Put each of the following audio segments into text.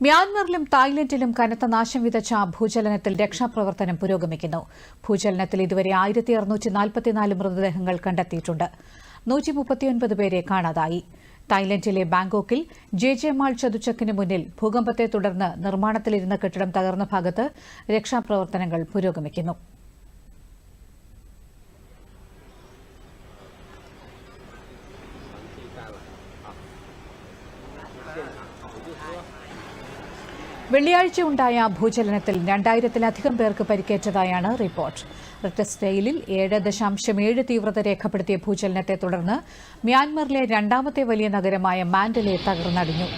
മ്യാൻമറിലും തായ്ലൻഡിലും കനത്ത നാശം വിതച്ച ഭൂചലനത്തിൽ രക്ഷാപ്രവർത്തനം പുരോഗമിക്കുന്നു. ഭൂചലനത്തിൽ ഇതുവരെ 1644 മൃതദേഹങ്ങൾ കണ്ടെത്തിയിട്ടുണ്ട്. 139 പേരെ കാണാതായി. തായ്ലൻഡിലെ ബാങ്കോക്കിൽ ജെ മാൾ ചതുച്ചക്കിന് മുന്നിൽ ഭൂകമ്പത്തെ തുടർന്ന് നിർമ്മാണത്തിലിരുന്ന കെട്ടിടം തകർന്ന ഭാഗത്ത് രക്ഷാപ്രവർത്തനങ്ങൾ പുരോഗമിക്കുന്നു. വെള്ളിയാഴ്ച ഉണ്ടായ ഭൂചലനത്തിൽ 2000-ലധികം പേർക്ക് പരിക്കേറ്റതായാണ് റിപ്പോർട്ട്. റിക്ടർ സ്കെയിലിൽ 7.7 തീവ്രത രേഖപ്പെടുത്തിയ ഭൂചലനത്തെ തുടർന്ന് മ്യാൻമറിലെ രണ്ടാമത്തെ വലിയ നഗരമായ മാൻഡലെ തകർന്നടിഞ്ഞു.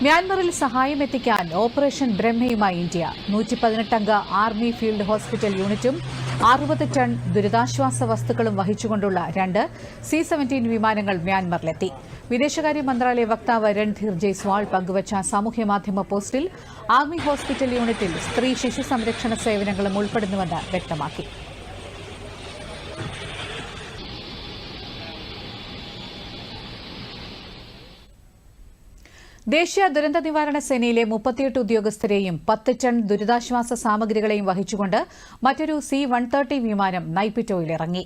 മ്യാൻമറിൽ സഹായമെത്തിക്കാൻ ഓപ്പറേഷൻ ബ്രഹ്മയുമായി ഇന്ത്യ. 118 അംഗ ആർമി ഫീൽഡ് ഹോസ്പിറ്റൽ യൂണിറ്റും 60 ടൺ ദുരിതാശ്വാസ വസ്തുക്കളും വഹിച്ചുകൊണ്ടുള്ള 2 C-17 വിമാനങ്ങൾ മ്യാൻമറിലെത്തി. വിദേശകാര്യ മന്ത്രാലയ വക്താവ് രൺധീർ ജയ്സ്വാൾ പങ്കുവച്ച സാമൂഹ്യമാധ്യമ പോസ്റ്റിൽ ആർമി ഹോസ്പിറ്റൽ യൂണിറ്റിൽ സ്ത്രീ ശിശു സംരക്ഷണ സേവനങ്ങളും ഉൾപ്പെടുന്നുവെന്ന് വ്യക്തമാക്കി. ദേശീയ ദുരന്ത നിവാരണ സേനയിലെ 38 ഉദ്യോഗസ്ഥരെയും 10 ടൺ ദുരിതാശ്വാസ സാമഗ്രികളെയും വഹിച്ചുകൊണ്ട് മറ്റൊരു C-130 വിമാനം നൈപിറ്റോയിൽ ഇറങ്ങി.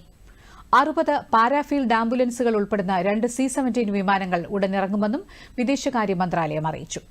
60 പാരാഫീൽഡ് ആംബുലൻസുകൾ ഉൾപ്പെടുന്ന 2 C-17 വിമാനങ്ങൾ ഉടനിറങ്ങുമെന്നും വിദേശകാര്യ മന്ത്രാലയം അറിയിച്ചു.